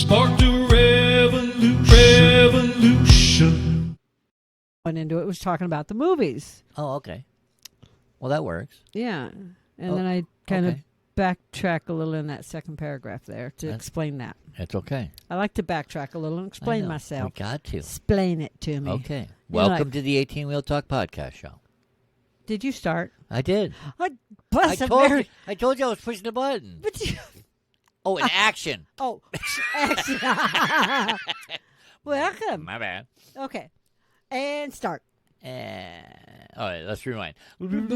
sparked a revolution. Went into it was talking about the movies. Oh, okay. Well, that works. Yeah. And then I kind of backtrack a little in that second paragraph there to explain that. It's okay. I like to backtrack a little and explain myself. We got to. Explain it to me. Okay. Welcome to the 18-Wheel Talk podcast show. Did you start? I did. Bless I told you I was pushing the button. But you... Oh, in action. Oh, action. Welcome. My bad. Okay. And start. All right, let's rewind. Welcome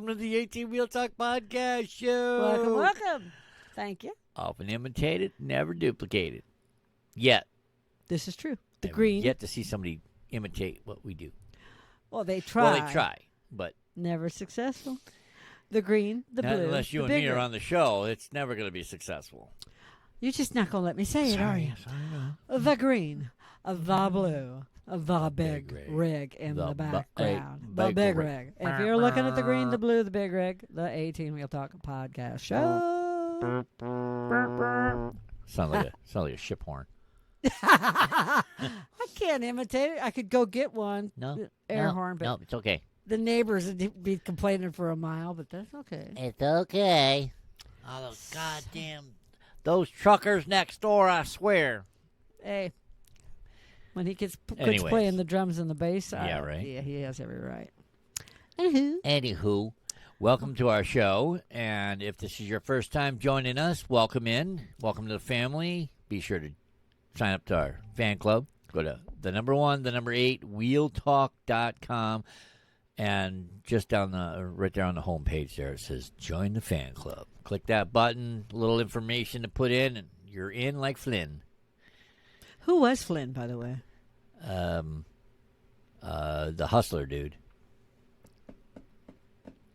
to the 18-Wheel Talk podcast show. Welcome. Thank you. Often imitated, never duplicated. Yet. This is true. The I've green. Yet to see somebody imitate what we do. Well, they try. Well, they try, but. Never successful. The green, the blue. Unless you and me are on the show, it's never going to be successful. You're just not going to let me say it, are you? The green, the blue, the big rig in the background. The big rig. If you're looking at the green, the blue, the big rig, the 18-Wheel Talk podcast show. Sound like a ship horn. I can't imitate it. I could go get one. Air horn, but no, it's okay. The neighbors would be complaining for a mile, but that's okay. It's okay. Oh, those goddamn... Those truckers next door, I swear. Hey, when he quits Anyways. playing the drums and the bass, right. Yeah, he has every right. Anywho, welcome to our show. And if this is your first time joining us, welcome in. Welcome to the family. Be sure to sign up to our fan club. Go to the number 1, the number 8, wheeltalk.com. And just down right there on the homepage there, it says join the fan club. Click that button, a little information to put in, and you're in like Flynn. Who was Flynn, by the way? The hustler dude.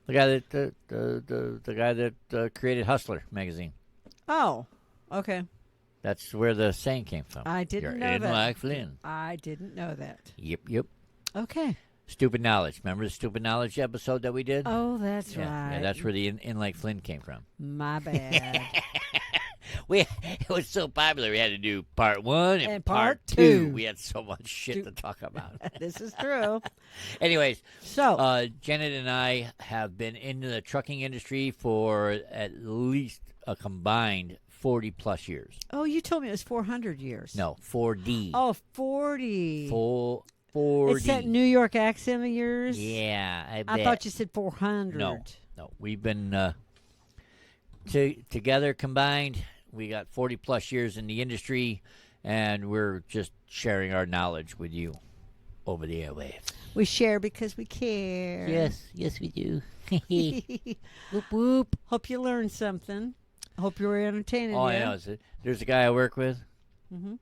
The guy that the guy that created Hustler magazine. Oh, okay. That's where the saying came from. I didn't know You're in that. like Flynn. I didn't know that. Yep. Okay. Stupid Knowledge. Remember the Stupid Knowledge episode that we did? Oh, that's right. Yeah, that's where the in like Flynn came from. My bad. It was so popular. We had to do part 1 and part two. 2. We had so much shit to talk about. This is true. Anyways, so Janet and I have been into the trucking industry for at least a combined 40-plus years. Oh, you told me it was 400 years. No, 4D. Oh, 40. 40. It's that New York accent of yours? Yeah, I bet. I thought you said 400. No. We've been together combined. We got 40-plus years in the industry, and we're just sharing our knowledge with you over the airwaves. We share because we care. Yes, we do. Whoop, whoop. Hope you learned something. Hope you were entertaining. I know. There's a guy I work with. Mm-hmm.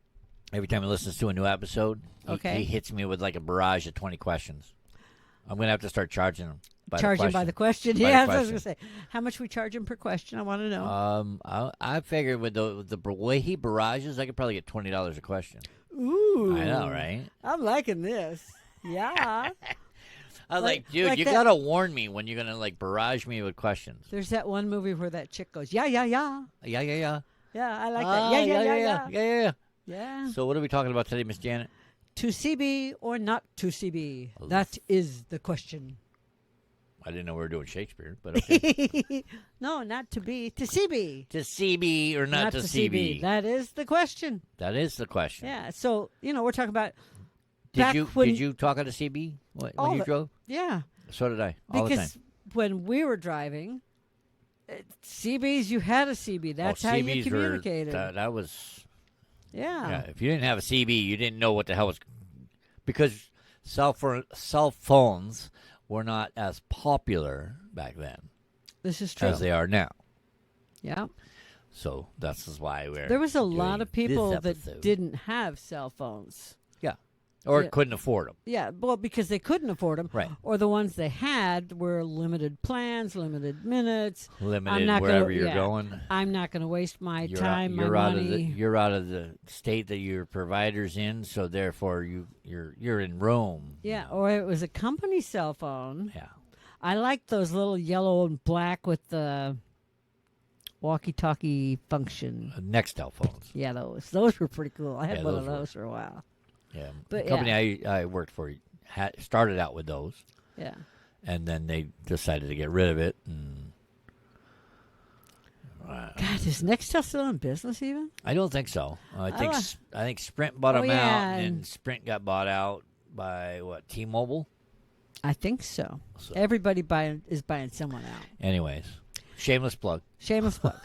Every time he listens to a new episode, he hits me with like a barrage of 20 questions. I'm going to have to start charging him. By the question. Yeah, I was going to say. How much we charge him per question? I want to know. I figured with the way he barrages, I could probably get $20 a question. Ooh. I know, right? I'm liking this. Yeah. I was like, dude, you got to warn me when you're going to like barrage me with questions. There's that one movie where that chick goes, yeah. Yeah, Yeah, I like that. Yeah. Yeah. So what are we talking about today, Miss Janet? To CB or not to CB? That is the question. I didn't know we were doing Shakespeare, but okay. No, not to be. To CB. To CB or not to CB? That is the question. That is the question. Yeah. So, we're talking about... Did you talk on a CB when you drove? Yeah. So did I. All the time. Because when we were driving, CBs, you had a CB. That's how you communicated. That was... Yeah. If you didn't have a CB, you didn't know what the hell was... Because cell phones were not as popular back then. This is true. As they are now. Yeah. So that's why there was a lot of people that didn't have cell phones. Yeah. Or couldn't afford them. Yeah, well, because they couldn't afford them. Right. Or the ones they had were limited plans, limited minutes. Limited wherever you're going. I'm not going to waste my time, my money. You're out of the state that your provider's in, so therefore you're in Rome. Yeah, or it was a company cell phone. Yeah. I like those little yellow and black with the walkie-talkie function. Nextel phones. Yeah, those were pretty cool. I had Yeah, one those of were. those for a while. Yeah, But the company I worked for started out with those, Yeah. and then they decided to get rid of it. And God, is Nextel still in business even? I don't think so. I I think Sprint bought Oh, them yeah, out, and and- Sprint got bought out by T-Mobile. I think so. So, Everybody is buying someone out. anyways, shameless plug. Shameless plug.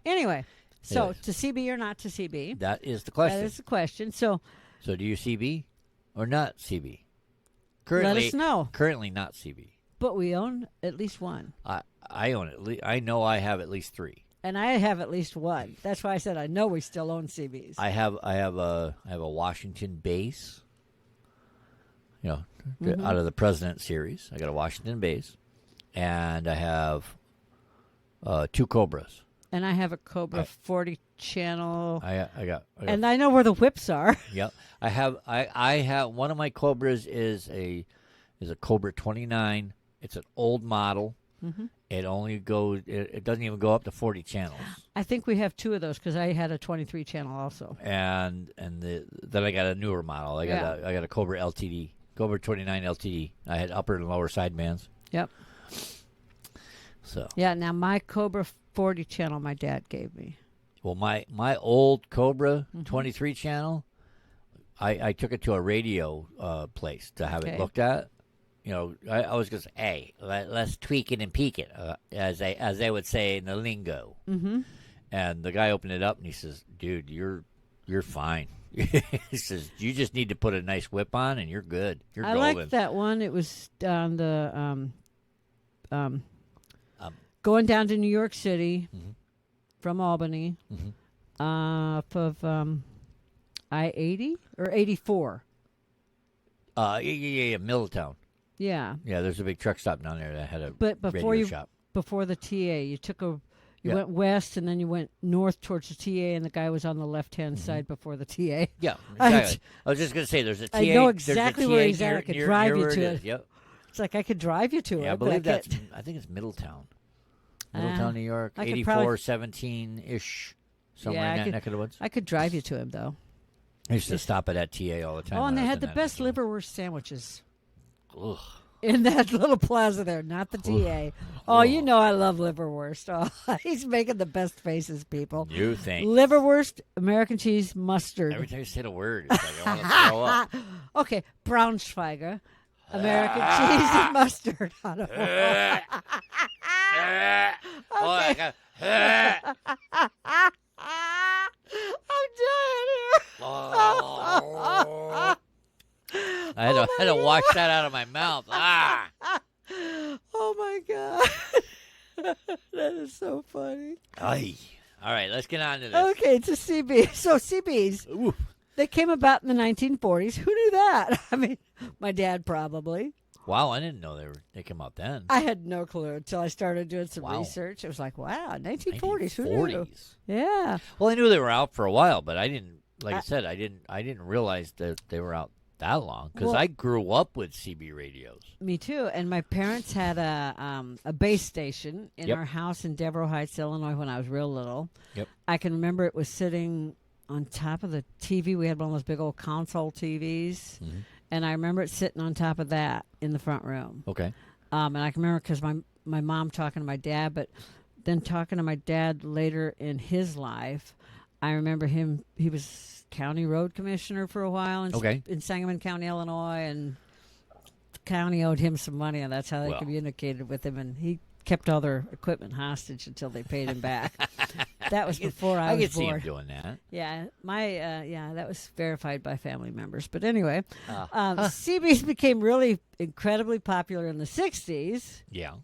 Anyway, so Yes. to CB or not to CB? That is the question. That is the question. So So do you CB or not CB? let us know. Currently not CB. But we own at least one. I own I know I have at least 3. And I have at least one. That's why I said I know we still own CBs. I have a Washington base. Out of the President series, I got a Washington base, and I have 2 Cobras. And I have a Cobra 40 channel. I got And I know where the whips are. Yep. I have one of my Cobras is a Cobra 29. It's an old model. Mm-hmm. It only goes. It doesn't even go up to 40 channels. I think we have 2 of those because I had a 23 channel also. And then I got a newer model. I got a Cobra LTD, Cobra 29 LTD. I had upper and lower sidebands. Yep. So Yeah. Now my Cobra 40 channel, my dad gave me. well, my old Cobra 23 channel, I took it to a radio place to have it Okay. looked at. I was going to say, hey, let's tweak it and peek it, as they would say in the lingo. Mm-hmm. And the guy opened it up and he says, "Dude, you're fine." He says, "You just need to put a nice whip on and you're good. You're I golden." liked that one. It was on the going down to New York City from Albany, off of I-80 or 84. Yeah, Middletown. Yeah, Yeah, there's a big truck stop down there that had a but before radio shop. before the TA, you Yeah. went west and then you went north towards the TA, and the guy was on the left-hand side before the TA. Yeah, I- exactly. I was just going to say, there's a TA. I know there's a exactly TA where he's at. near- I could near- drive near you where to is. it. Yep. It's like I could drive you to Yeah, I it. but believe can't- that's. I think it's Middletown. Middletown, New York, I could 84, probably- 17-ish, somewhere Yeah, in that neck of the woods. I could drive you to him though. I used to stop at that TA all the time. Oh, and when they I was had in the that best neck of liverwurst sandwiches the woods. in that little plaza there, not the TA. Oh, you know I love liverwurst. Oh, he's making the best faces, people. Ugh. You think? Liverwurst, American cheese, mustard. Every time you say the word, it's like I want to throw up. Okay, Braunschweiger, American cheese and mustard. I don't know. Oh, I got. I'm dying here. Oh. I had to wash that out of my mouth. Ah. Oh my god. That is so funny. Aye. All right, let's get on to this. Okay, to CB. So CBs, Ooh. they came about in the 1940s. Who knew that? I mean, my dad probably. Wow, I didn't know they came out then. I had no clue until I started doing some Wow. research. It was like, wow, 1940s. Who knew? 1940s. Yeah. Well, I knew they were out for a while, but I didn't. Like I I- said, I didn't realize that they were out that long because Well- I grew up with CB radios. Me too. And my parents had a base station in Yep. our house in Devereaux Heights, Illinois, when I was real little. Yep. I can remember it was sitting on top of the TV. We had one of those big old console TVs, and I remember it sitting on top of that in the front room. Okay. And I can remember because my mom talking to my dad, but then talking to my dad later in his life, I remember him. He was county road commissioner for a while in Sangamon County, Illinois, and the county owed him some money, and that's how they Well. communicated with him. And he kept all their equipment hostage until they paid him back. That was before I I was could see him born. doing that. Yeah, that was verified by family members. But anyway, Uh, CBs became really incredibly popular in the 60s. Yeah.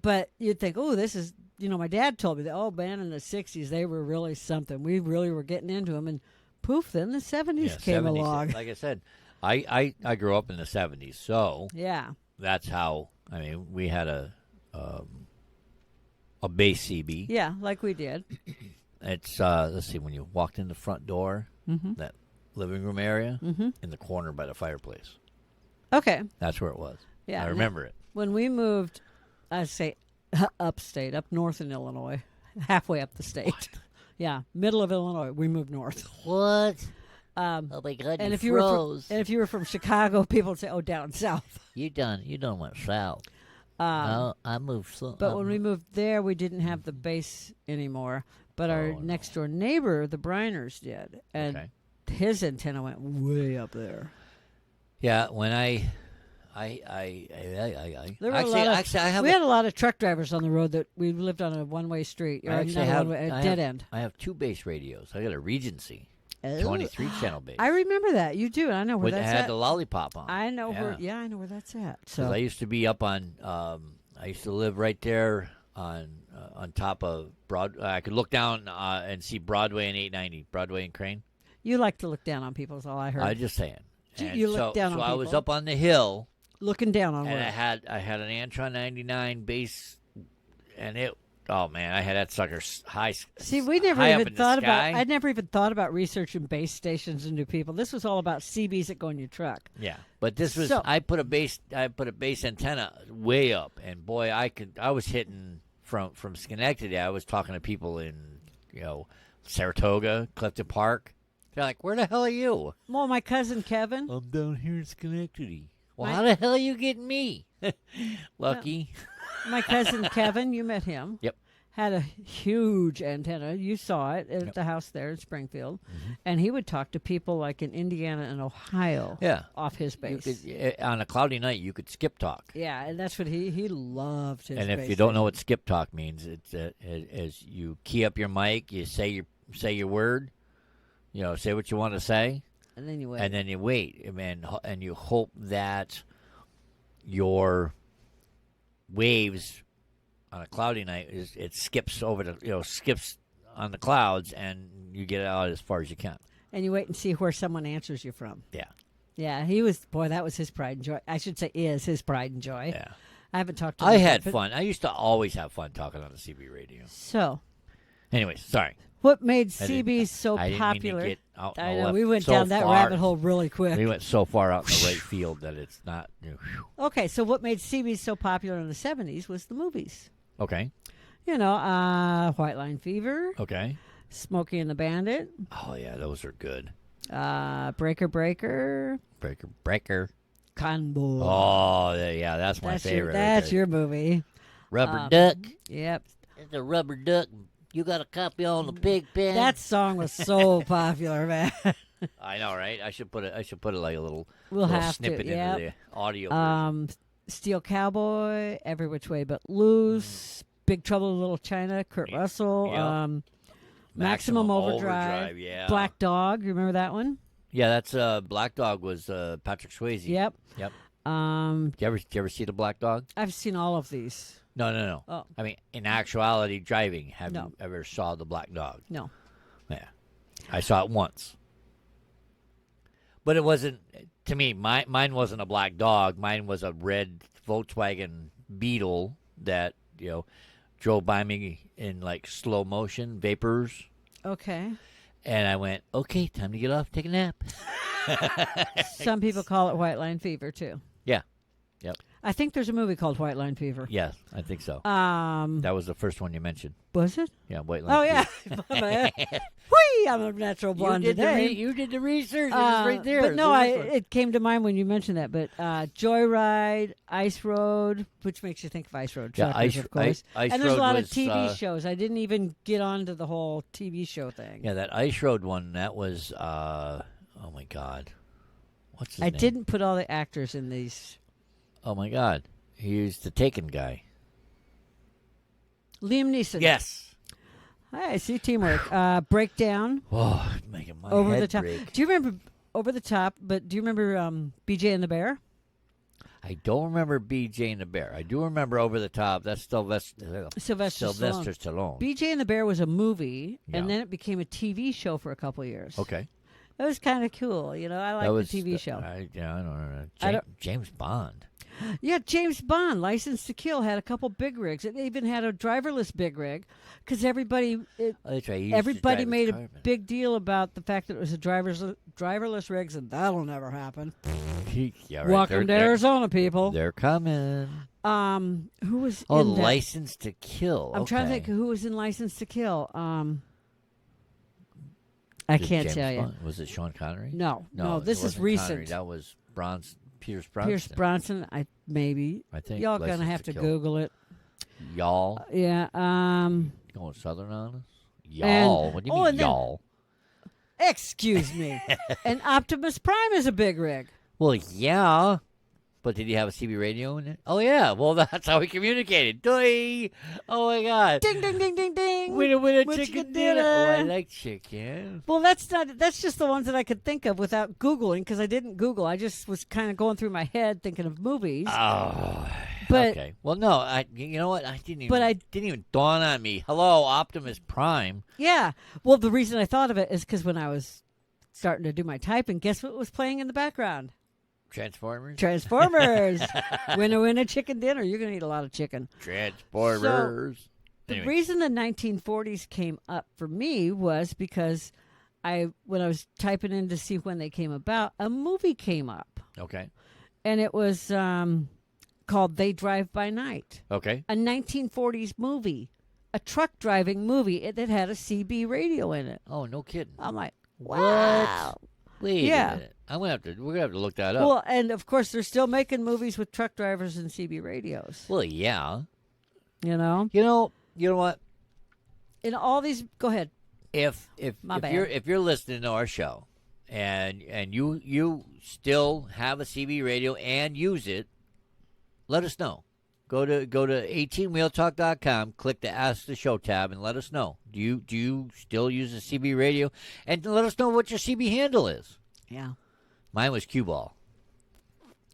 But you'd think, oh, this is, my dad told me that, oh, man, in the 60s, they were really something. We really were getting into them. And poof, then the 70s Yeah, came 70s. along. Like I said, I grew up in the 70s, so Yeah. that's how. I mean, we had a base CB. Yeah, like we did. It's let's see, when you walked in the front door, that living room area, in the corner by the fireplace. Okay. That's where it was. Yeah. I remember it. When we moved, I'd say Upstate, up north in Illinois, halfway up the state. Yeah, middle of Illinois. We moved north. What? Oh my God! And You if you were froze. and if you were from Chicago, people would say, "Oh, down south." You done went south. No, I moved. But when we moved there, we didn't have the base anymore. But our next door neighbor, the Briners, did, and his antenna went way up there. Yeah, when I There were we had a lot of truck drivers on the road that we lived on a one-way street. I actually have a dead end. I have 2 base radios. I got a Regency, 23 channel base. I remember that. You do. I know where that's at. It had at. the lollipop on. I know where. Yeah, I know where that's at. So I used to be up on. I used to live right there on top of Broad. I could look down and see Broadway and 890, Broadway and Crane. You like to look down on people, is all I heard. I'm just saying. You look down on people. So I was up on the hill. Looking down on and where? I had an Antron 99 base, and it. Oh man, I had that sucker high. See, we never even thought about. I'd never even thought about researching base stations and new people. This was all about CBs that go in your truck. Yeah, but this was. I put a base antenna way up, and boy, I was hitting from Schenectady. I was talking to people in Saratoga, Clifton Park. They're like, "Where the hell are you?" Well, my cousin Kevin. I'm down here in Schenectady. Well, how the hell are you getting me? Lucky. My cousin Kevin, you met him. Yep. Had a huge antenna. You saw it at the house there in Springfield. Mm-hmm. And he would talk to people like in Indiana and Ohio off his base. On a cloudy night, you could skip talk. Yeah, and that's what he loved his And if you don't know what skip talk means, it's as you key up your mic, you say your word, say what you want to say. And then you wait. And then you wait, and you hope that your waves on a cloudy night it skips over skips on the clouds, and you get out as far as you can. And you wait and see where someone answers you from. Yeah. Yeah, that was his pride and joy. I should say is his pride and joy. Yeah. I haven't talked to him. I had fun. I used to always have fun talking on the CB radio. So. Anyways, sorry. What made CB so popular? I know we went down that rabbit hole really quick. We went so far out in the right field that it's not. Okay, so what made CB so popular in the 70s was the movies. Okay. White Line Fever. Okay. Smokey and the Bandit. Oh yeah, those are good. Breaker. Breaker. Convoy. Oh yeah, that's my favorite. That's your movie. Rubber Duck. Yep. It's a Rubber Duck. You got a copy on the pig pen. That song was so popular, man. I know, right? I should put it like a little have snippet to, into the audio version. Steel Cowboy, Every Which Way But Loose, Big Trouble in Little China, Kurt Russell, Maximum Overdrive, yeah. Black Dog. You remember that one? Yeah, that's Black Dog was Patrick Swayze. Yep. Did you ever see the Black Dog? I've seen all of these. No. Oh. I mean, in actuality, driving. Have you ever saw the Black Dog? No. Yeah, I saw it once, but it wasn't. To me, mine wasn't a black dog. Mine was a red Volkswagen Beetle that drove by me in like slow motion, vapors. Okay. And I went, okay, time to get off, take a nap. Some people call it White Line Fever too. Yeah. Yep. I think there's a movie called White Line Fever. Yes, I think so. That was the first one you mentioned. Was it? Yeah, White Line Fever. Oh, yeah. Whee! I'm a natural blonde today. You did the research. It was right there. But no, it came to mind when you mentioned that. But Joyride, Ice Road, which makes you think of Ice Road truckers, of course. Ice and there's Road a lot was, of TV shows. I didn't even get onto the whole TV show thing. Yeah, that Ice Road one, that was, oh my God. What's his name? I didn't put all the actors in these. Oh my God. He's the Taken guy. Liam Neeson. Yes. I see teamwork. Breakdown. Oh, making my Over head the Top. break. Do you remember Over the Top? But do you remember BJ and the Bear? I don't remember BJ and the Bear. I do remember Over the Top. That's Sylvester Stallone. BJ and the Bear was a movie, and then it became a TV show for a couple of years. Okay. It was kind of cool. I like the TV show. I don't know. James Bond. Yeah, James Bond, License to Kill, had a couple big rigs. It even had a driverless big rig because everybody made a big deal about the fact that it was a driverless rigs, and that'll never happen. Yeah, right. Welcome to Arizona, people. They're coming. Who was Oh, in that? License to Kill. I'm trying to think who was in License to Kill. I can't tell you. Was it Sean Connery? No. it This is wasn't recent. Connery. That was Pierce Brosnan. Pierce Bronson. I think y'all License gonna have to Kill. Google it. Y'all. Yeah. Going Southern on us? Y'all. What do you mean, y'all? Excuse me. And Optimus Prime is a big rig. Well, yeah. But did he have a CB radio in it? Oh, yeah. Well, that's how he communicated. Doy! Oh, my God. Ding, ding, ding, ding, ding. Winner, With chicken dinner. Oh, I like chicken. Well, that's just the ones that I could think of without Googling, because I didn't Google. I just was kind of going through my head thinking of movies. Oh, but, okay. Well, no, you know what? Didn't even dawn on me. Hello, Optimus Prime. Yeah. Well, the reason I thought of it is because when I was starting to do my typing, guess what was playing in the background? Transformers. Winner, chicken dinner. You're going to eat a lot of chicken. Transformers. So, the reason the 1940s came up for me was because when I was typing in to see when they came about, a movie came up. Okay. And it was called They Drive by Night. Okay. A 1940s movie. A truck driving movie that had a CB radio in it. Oh, no kidding. I'm like, wow. What? Wait a minute. We're gonna have to look that up. Well, and of course they're still making movies with truck drivers and CB radios. Well, yeah. You know what? In all these, go ahead. If you're listening to our show, and you still have a CB radio and use it, let us know. Go to 18wheeltalk.com, click the Ask the Show tab, and let us know. Do you still use a CB radio? And let us know what your CB handle is. Yeah. Mine was cue ball.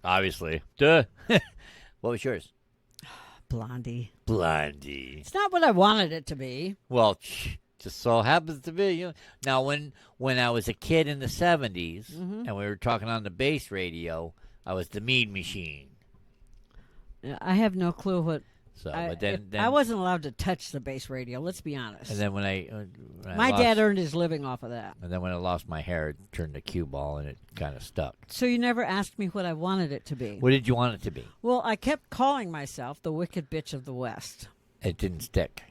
Obviously. Duh. What was yours? Blondie. It's not what I wanted it to be. Well, just so happens to be. Now, when I was a kid in the 70s, and we were talking on the base radio, I was the Mean Machine. I have no clue what. So, but then I wasn't allowed to touch the base radio. Let's be honest. And then when my dad earned his living off of that. And then when I lost my hair, it turned to cue ball, and it kind of stuck. So you never asked me what I wanted it to be. What did you want it to be? Well, I kept calling myself the Wicked Bitch of the West. It didn't stick.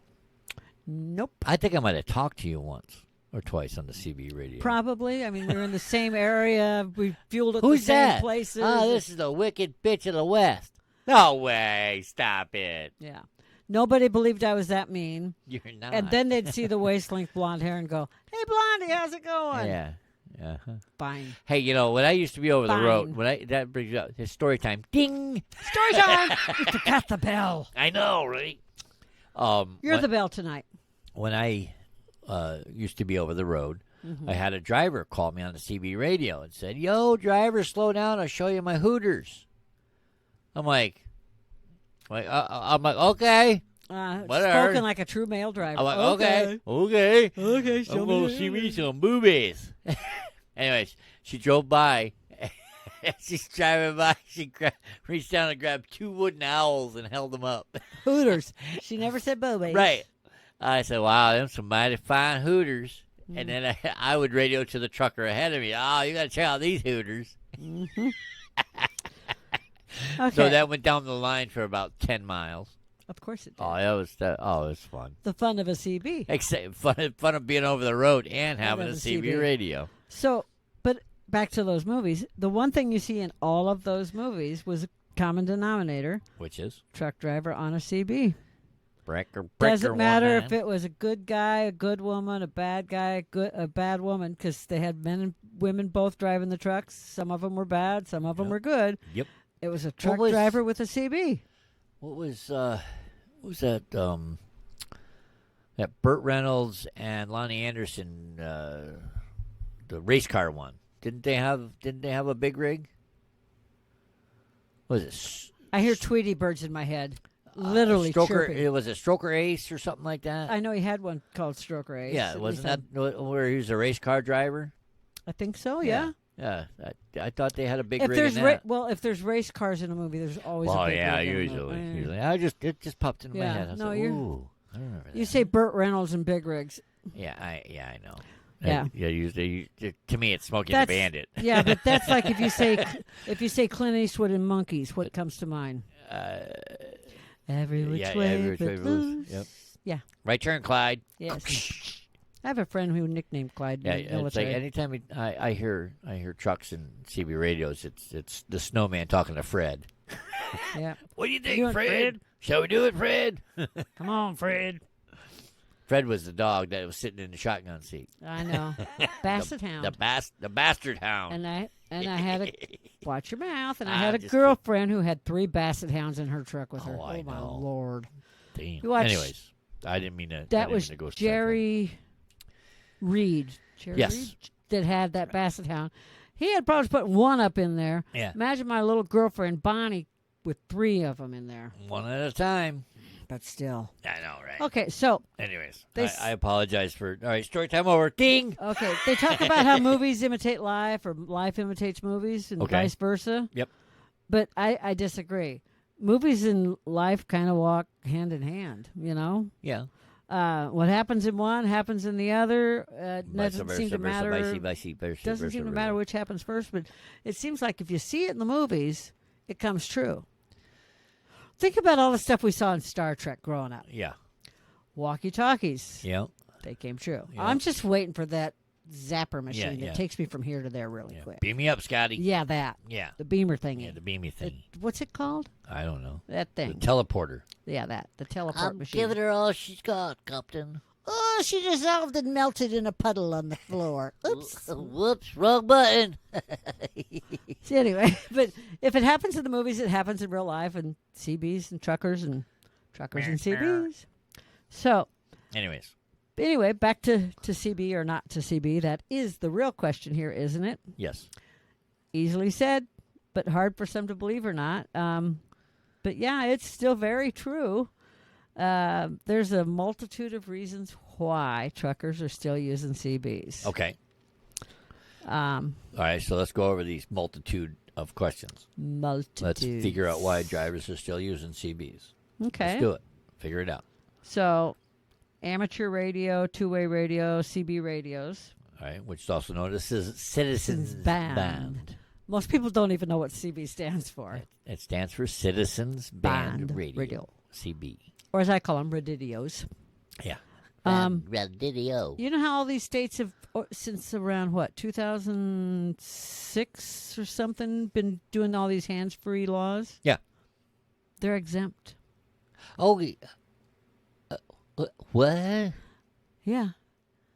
Nope. I think I might have talked to you once or twice on the CB radio. Probably. I mean, we were in the same area. We fueled at Who's the same that? places. Oh, this is the Wicked Bitch of the West. No way. Stop it. Yeah. Nobody believed I was that mean. You're not. And then they'd see the waist-length blonde hair and go, "Hey, Blondie, how's it going?" Yeah. Uh-huh. Fine. Hey, when I used to be over the Fine. road, that brings up his story time. Ding. Story time. You forgot the bell. I know, right? You're the bell tonight. When I used to be over the road, I had a driver call me on the CB radio and said, "Yo, driver, slow down. I'll show you my Hooters." I'm like, okay. Whatever. Spoken like a true male driver. I'm like, okay. Show I'm going to see me some boobies. Anyways, she drove by. She's driving by. She reached down and grabbed 2 wooden owls and held them up. Hooters. She never said boobies. Right. I said, wow, them some mighty fine Hooters. And then I would radio to the trucker ahead of me. Oh, you got to check out these Hooters. Okay. So that went down the line for about 10 miles. Of course it did. Oh, it was fun. The fun of a CB. Except fun of being over the road and having a CB radio. So, but back to those movies. The one thing you see in all of those movies was a common denominator. Which is? Truck driver on a CB. Breaker Doesn't matter if it was a good guy, a good woman, a bad guy, a bad woman, because they had men and women both driving the trucks. Some of them were bad, some of them were good. Yep. It was a truck driver with a CB. What was that? That Burt Reynolds and Lonnie Anderson, the race car one. Didn't they have a big rig? What was it? I hear Tweety birds in my head. Literally chirping. It was a Stroker Ace or something like that. I know he had one called Stroker Ace. Yeah, wasn't that where he was a race car driver? I think so. Yeah. Yeah, I thought they had a big rig in that. If there's race cars in a movie, there's always a big rig usually. It just popped into my head. I was like, ooh, I remember that. You say Burt Reynolds and big rigs. Yeah, I know. Yeah. Usually, to me, it's Smokey and the Bandit. Yeah, but that's like if you say Clint Eastwood and monkeys, what comes to mind? Every which yeah, way every which but way but loose. loose. Yep. Yeah. Right turn, Clyde. Yes. I have a friend who nicknamed Clyde. Yeah, in the it's military. like anytime I hear trucks and CB radios, it's the snowman talking to Fred. Yeah. What do you think, doing, Fred? Fred? Shall we do it, Fred? Come on, Fred. Fred was the dog that was sitting in the shotgun seat. I know. Basset hound. The bastard hound. And I had a watch your mouth. And I I'm had a just girlfriend who had 3 basset hounds in her truck with her. Oh, I my know. Lord. Damn. You watched- Anyways, I didn't mean to. I That didn't was mean to go strike Jerry Reed. Jerry Yes. Reed that had that basset hound. He had problems putting one up in there. Yeah. Imagine my little girlfriend Bonnie with 3 of them in there. one at a time. But still. I know, right? Okay, so Anyways, They I apologize for. All right, story time over. Ding. okay, they talk about how movies imitate life or life imitates movies and Okay. vice versa. Yep. But I disagree. Movies and life kind of walk hand in hand, you know? Yeah. What happens in one happens in the other. Vice Doesn't versa, seem to versa, matter. vice versa, Doesn't seem to matter which happens first, but it seems like if you see it in the movies, it comes true. Think about all the stuff we saw in Star Trek growing up. Yeah. Walkie-talkies, Yeah. they came true. Yeah. I'm just waiting for that zapper machine yeah. that takes me from here to there really Yeah. quick. Beam me up, Scotty. Yeah, that. Yeah. The beamer thingy. Yeah, the beamy thing. What's it called? I don't know. That The thing. teleporter. Yeah, that. The teleport I'm machine. giving her all she's got, Captain. Oh, she dissolved and melted in a puddle on the floor. Oops. Whoops, wrong button. So anyway, but if it happens in the movies, it happens in real life, and CBs and truckers and CBs. So Anyways, anyway, back to CB or not to CB. That is the real question here, isn't it? yes. Easily said, but hard for some to believe or not. But yeah, it's still very true. There's a multitude of reasons why truckers are still using CBs. Okay. All All right, so let's go over these multitude of questions. Let's figure out why drivers are still using CBs. Okay. Let's do it. Figure it out. So, amateur radio, two-way radio, CB radios. All right, which is also known as Citizens Band. Most people don't even know what CB stands for. It stands for Citizens Band Radio. CB. Or as I call them, radios. Yeah. Radio. You know how all these states have, since around, 2006 or something, been doing all these hands-free laws? Yeah. They're exempt. Oh, what? Yeah.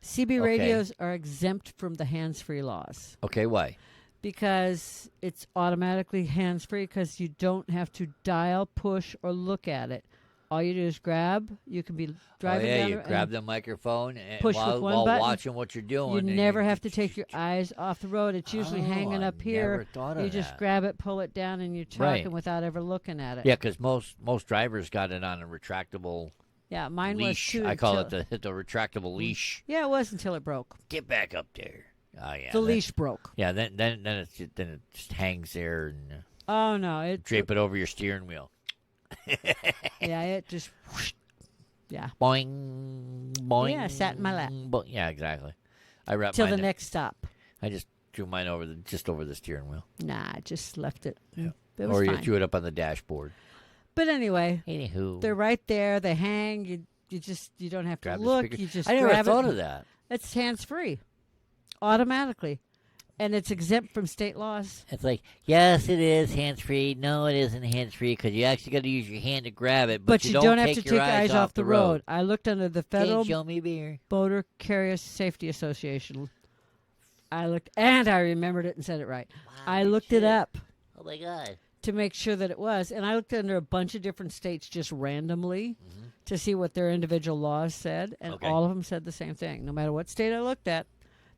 CB radios are exempt from the hands-free laws. Okay, why? Because it's automatically hands-free because you don't have to dial, push, or look at it. All you do is grab. You can be driving down you grab the microphone and push with one while button. watching what you're doing. You never have to take your eyes off the road. It's usually hanging up here. Never thought of You just that. grab it, pull it down, and you're talking without ever looking at it. Yeah, because most drivers got it on a retractable Yeah, mine leash. was too. I call it the retractable leash. Yeah, it was until it broke. Get back up there. Oh yeah. The leash broke. Yeah, then it just hangs there and Oh no, it drape it over your steering wheel. Yeah, it just. Whoosh. Yeah. Boing, boing. Yeah, sat in my lap. Yeah, exactly. I wrapped Till mine. the next stop. I just drew mine over the steering wheel. Nah, I just left it. Yeah. It was Or you fine. threw it up on the dashboard. But anyway, Anywho, they're right there. They hang. You don't have to grab the look. speaker. You just I never grab thought it. of that. It's hands free, automatically, and it's exempt from state laws. It's like, yes, it is hands-free. No, it isn't hands-free because you actually got to use your hand to grab it, But you don't have to take take your your eyes off the road. I looked under the Federal Can't show me beer. Motor Carrier Safety Association. I looked, and I remembered it and said it right. Wow, I looked it up Oh, my God. to make sure that it was, and I looked under a bunch of different states just randomly to see what their individual laws said, and Okay. all of them said the same thing. No matter what state I looked at,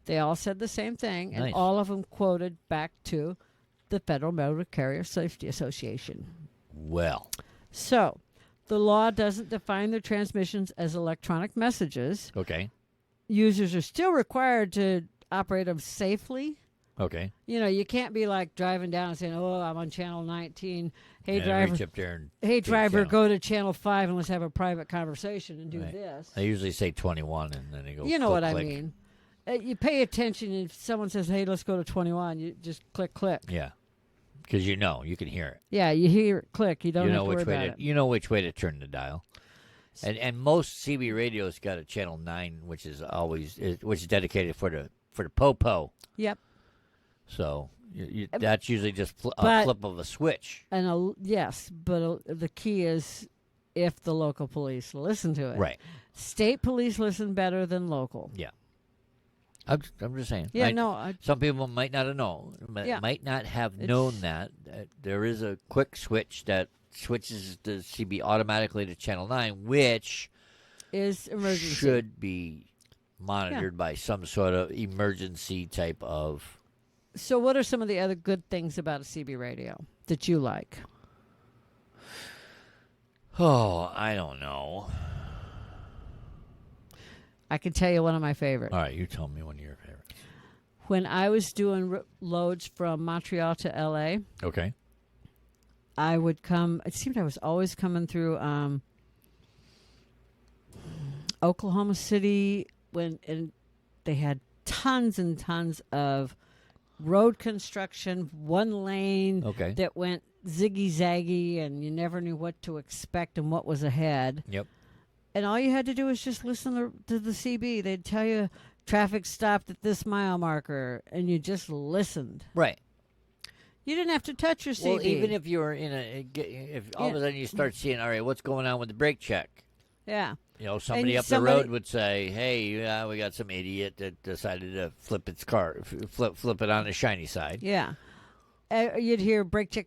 they all said the same thing, and Nice. all of them quoted back to the Federal Motor Carrier Safety Association. Well, So, the law doesn't define their transmissions as electronic messages. okay. Users are still required to operate them safely. Okay. You know, you can't be like driving down and saying, "Oh, I'm on channel 19. Hey, And driver, reach up there and hey, do driver, channel. go to channel 5 and let's have a private conversation and do Right. this." I usually say 21, and then they go. You know click, what click. I mean. You pay attention if someone says, "Hey, let's go to 21." You just click. Yeah. because you can hear it. Yeah, you hear it click. You don't You have know to which worry way about to it. you know which way to turn the dial. And most CB radios got a channel 9, which is dedicated for the po-po. Yep. So that's usually just a flip of a switch. And yes, but the key is if the local police listen to it. Right. State police listen better than local. Yeah. I'm just saying. Yeah, some people might not have known. Might not have known that there is a quick switch that switches the CB automatically to channel 9, which is emergency. Should be monitored by some sort of emergency type of. So what are some of the other good things about a CB radio that you like? Oh, I don't know. I can tell you one of my favorites. All right, you tell me one of your favorites. When I was doing loads from Montreal to L.A., okay, I would come. It seemed I was always coming through Oklahoma City and they had tons and tons of road construction, one lane that went ziggy-zaggy, and you never knew what to expect and what was ahead. Yep. And all you had to do was just listen to the CB. They'd tell you traffic stopped at this mile marker, and you just listened. Right. You didn't have to touch your CB. Well, even if you were if all of a sudden you start seeing, all right, what's going on with the brake check? Yeah. You know, somebody up the road would say, "Hey, we got some idiot that decided to flip its car, flip it on the shiny side." Yeah. You'd hear brake check,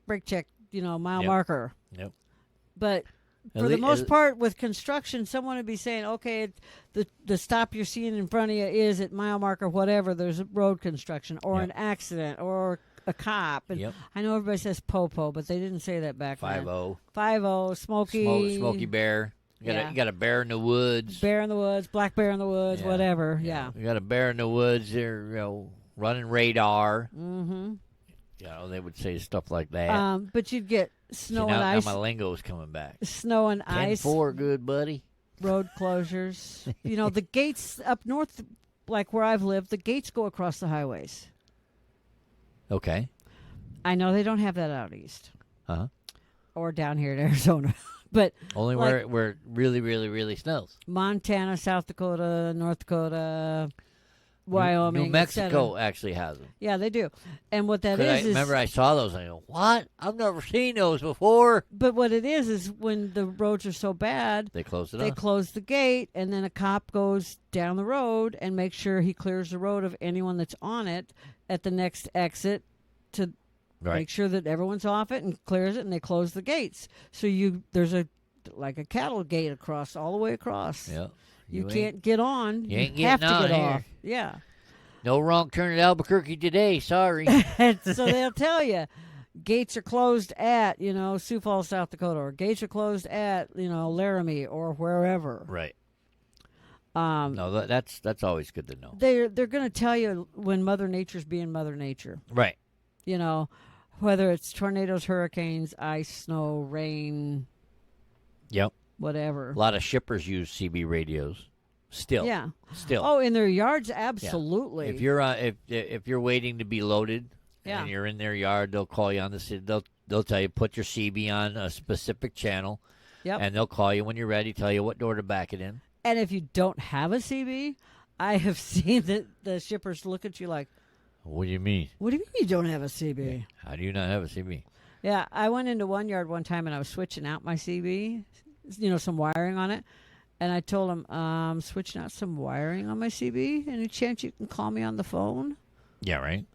mile marker. Yep. But for the most part, with construction, someone would be saying, okay, the stop you're seeing in front of you is at mile marker whatever. There's road construction or an accident or a cop. And I know everybody says po-po, but they didn't say that back then. 5-0. 5-0, Smokey. Smoky bear. You got a bear in the woods. Bear in the woods, black bear in the woods, whatever. Yeah. You got a bear in the woods there, running radar. Mm-hmm. They would say stuff like that. But you'd get snow and ice. Now my lingo's coming back. Snow and ice. 10-4, good buddy. Road closures. The gates up north, like where I've lived, the gates go across the highways. Okay. I know they don't have that out east. Uh-huh. Or down here in Arizona. But only where it really, really, really snows. Montana, South Dakota, North Dakota, Wyoming. New Mexico actually has them. Yeah, they do. And what that is remember I saw those and I go, what? I've never seen those before. But what it is when the roads are so bad, they close it They close the gate, and then a cop goes down the road and makes sure he clears the road of anyone that's on it at the next exit to make sure that everyone's off it and clears it, and they close the gates. So there's a cattle gate all the way across. Yeah. You can't get on. You ain't have getting to on get here. off. Yeah. No wrong turn at Albuquerque today. Sorry. So they'll tell you, gates are closed at, Sioux Falls, South Dakota, or gates are closed at, Laramie or wherever. Right. No, that's always good to know. They're going to tell you when Mother Nature's being Mother Nature. Right. Whether it's tornadoes, hurricanes, ice, snow, rain. Yep. Whatever. A lot of shippers use CB radios. Still. Yeah. Still. Oh, in their yards, absolutely. Yeah. If you're waiting to be loaded and you're in their yard, they'll call you on the they'll tell you put your CB on a specific channel. Yep. And they'll call you when you're ready, tell you what door to back it in. And if you don't have a CB, I have seen the shippers look at you like, what do you mean? What do you mean you don't have a CB? Yeah. How do you not have a CB? Yeah, I went into one yard one time and I was switching out my CB, some wiring on it. And I told him, switching out some wiring on my CB. Any chance you can call me on the phone? Yeah, right.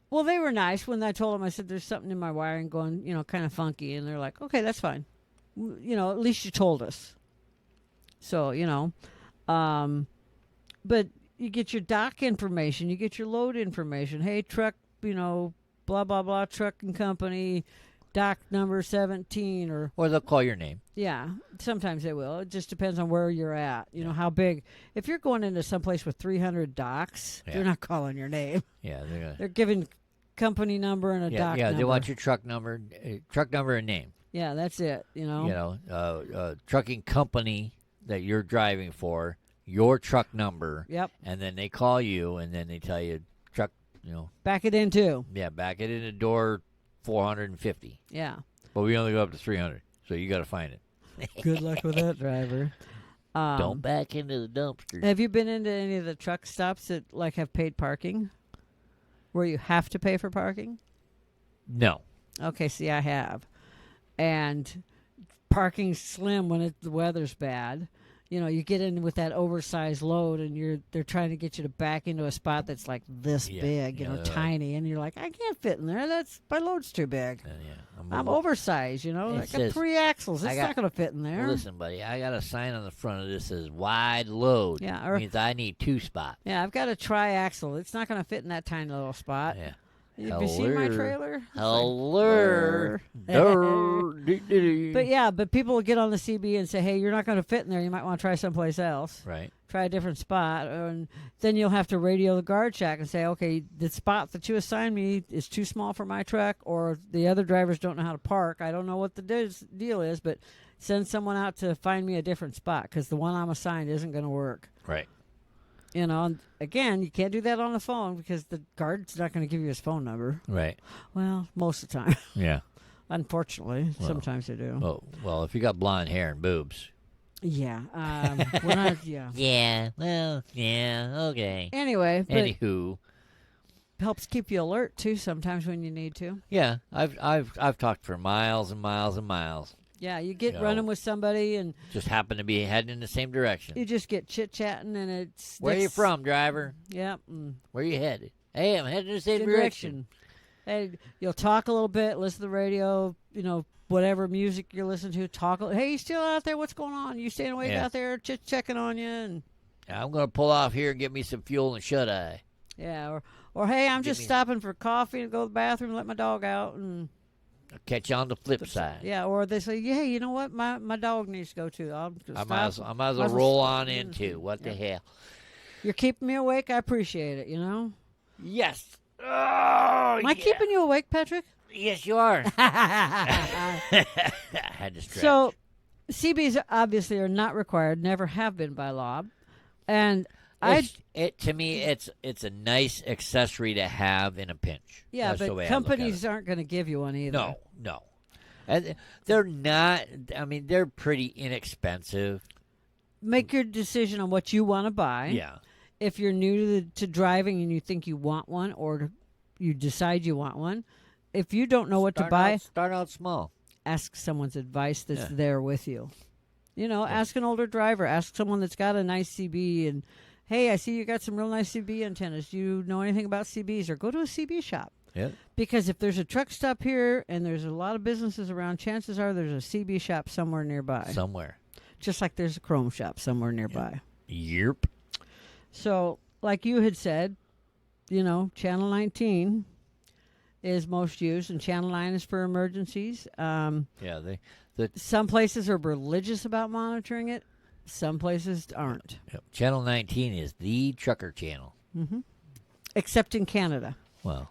Well, they were nice when I told them, I said, there's something in my wiring going, kind of funky. And they're like, okay, that's fine. At least you told us. So, but you get your dock information, you get your load information. Hey, truck, blah, blah, blah, trucking company, dock number 17 or they'll call your name. Yeah, sometimes they will. It just depends on where you're at. How big. If you're going into someplace with 300 docks, they're not calling your name. Yeah, they're giving company number and a dock number. Yeah, they want your truck number and name. Yeah, that's it, trucking company that you're driving for, your truck number. Yep. And then they call you and then they tell you truck, back it in too. Yeah, back it in the door 450. Yeah. But we only go up to 300, so you got to find it. Good luck with that, driver. Don't back into the dumpster. Have you been into any of the truck stops that like have paid parking, where you have to pay for parking? No. Okay, see, I have, and parking's slim when the weather's bad. You know, you get in with that oversized load, and they're trying to get you to back into a spot that's like this big, tiny, and you're like, I can't fit in there. My load's too big. I'm oversized. I got 3 axles. It's not going to fit in there. Listen, buddy, I got a sign on the front of this that says wide load. Yeah, means I need 2 spots. Yeah, I've got a tri-axle. It's not going to fit in that tiny little spot. Yeah. Have you seen my trailer? Hello. But people will get on the CB and say, hey, you're not going to fit in there. You might want to try someplace else. Right. Try a different spot. And then you'll have to radio the guard shack and say, okay, the spot that you assigned me is too small for my truck, or the other drivers don't know how to park. I don't know what the deal is, but send someone out to find me a different spot because the one I'm assigned isn't going to work. Right. And again, you can't do that on the phone because the guard's not going to give you his phone number. Right. Well, most of the time. Yeah. Unfortunately, sometimes they do. Well, if you got blonde hair and boobs. Yeah. Yeah. Yeah. Well, yeah. Okay. Anyway. Anywho. Helps keep you alert, too, sometimes when you need to. Yeah. I've talked for miles and miles and miles. Yeah, you get running with somebody and just happen to be heading in the same direction. You just get chit-chatting and it's... Where are you from, driver? Yep. Where you headed? Hey, I'm heading in the same direction. Hey, you'll talk a little bit, listen to the radio, whatever music you're listening to, talk. Hey, you still out there? What's going on? You staying awake out there? Checking on you. And I'm going to pull off here and get me some fuel and shut-eye. Yeah, or hey, I'm just stopping for coffee and go to the bathroom and let my dog out and... I'll catch you on the flip side. Yeah, or they say, hey, you know what? My dog needs to go too. I might as well roll on in too. What the hell? You're keeping me awake. I appreciate it, Yes. Oh, Am I keeping you awake, Patrick? Yes, you are. I had to stretch. So, CBs obviously are not required, never have been by law. And to me, it's a nice accessory to have in a pinch. Yeah, That's but companies aren't going to give you one either. No. And they're not. I mean, they're pretty inexpensive. Make your decision on what you want to buy. Yeah. If you're new to driving and you think you want one, or you decide you want one, if you don't know what to buy, start out small. Ask someone's advice that's there with you. Ask an older driver. Ask someone that's got a nice CB and. Hey, I see you got some real nice CB antennas. Do you know anything about CBs? Or go to a CB shop. Yeah. Because if there's a truck stop here and there's a lot of businesses around, chances are there's a CB shop somewhere nearby. Somewhere. Just like there's a Chrome shop somewhere nearby. Yep. So, like you had said, Channel 19 is most used, and Channel 9 is for emergencies. Some places are religious about monitoring it. Some places aren't. Yep. Channel 19 is the trucker channel. Mm-hmm. Except in Canada. Well.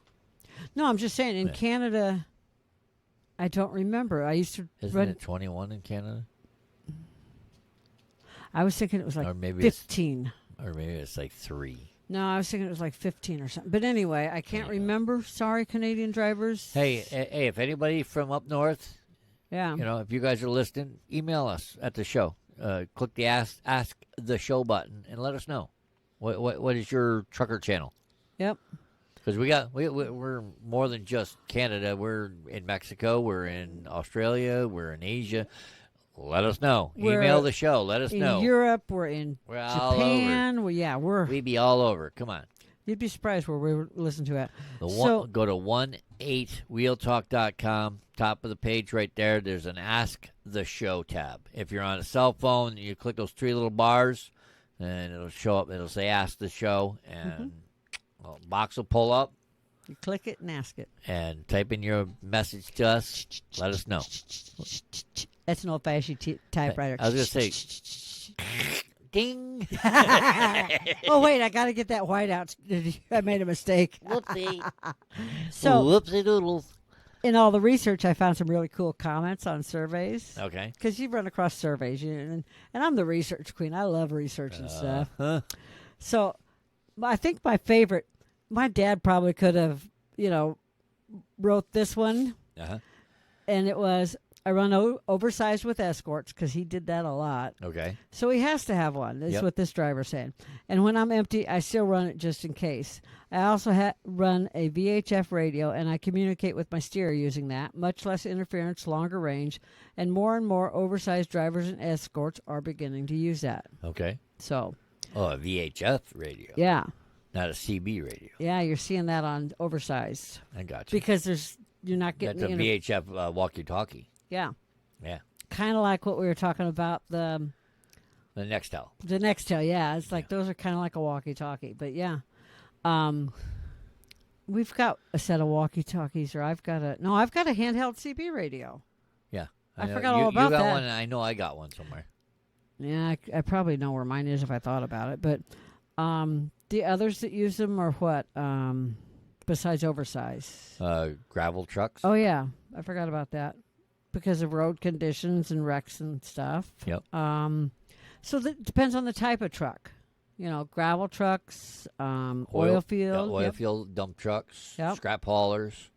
No, I'm just saying, in Canada, I don't remember. I used to... Isn't it 21 in Canada? I was thinking it was like 15. Or maybe it's like 3. No, I was thinking it was like 15 or something. But anyway, I can't remember. Sorry, Canadian drivers. Hey, if anybody from up north, if you guys are listening, email us at the show. Click the ask the show button and let us know what is your trucker channel. Yep. Because we're more than just Canada. We're in Mexico. We're in Australia. We're in Asia. Let us know. Email the show. Let us know. In Europe. We're in Japan. All over. We be all over. Come on. You'd be surprised where we listen to it. Go to 18wheeltalk.com. Top of the page right there, there's an Ask the Show tab. If you're on a cell phone, you click those 3 little bars, and it'll show up. It'll say Ask the Show, and a box will pull up. You click it and ask it. And type in your message to us. Let us know. That's an old-fashioned typewriter. I was going to say... Ding. Oh, wait, I got to get that white out. I made a mistake. Whoopsie. Whoopsie doodles. In all the research, I found some really cool comments on surveys. Okay. Because you run across surveys, and I'm the research queen. I love research and stuff. So I think my favorite, my dad probably could have, wrote this one. Uh-huh. And it was, I run oversized with escorts because he did that a lot. Okay. So he has to have one. That's what this driver's saying. And when I'm empty, I still run it just in case. I also run a VHF radio, and I communicate with my steerer using that. Much less interference, longer range, and more oversized drivers and escorts are beginning to use that. Okay. So. Oh, a VHF radio. Yeah. Not a CB radio. Yeah, you're seeing that on oversized. I got you. Because you're not getting that's a VHF walkie-talkie. Yeah. Yeah. Kind of like what we were talking about, the Nextel. The Nextel, yeah. It's like those are kind of like a walkie-talkie. But, yeah. We've got a set of walkie-talkies, or I've got a handheld CB radio. Yeah. I forgot all about you got that. one, and I know I got one somewhere. Yeah, I probably know where mine is if I thought about it. But the others that use them are what, besides oversize? Gravel trucks. Oh, yeah. I forgot about that. Because of road conditions and wrecks and stuff. Yep. So that depends on the type of truck. You know, gravel trucks, oil field. Oil field, dump trucks, Yep. scrap haulers.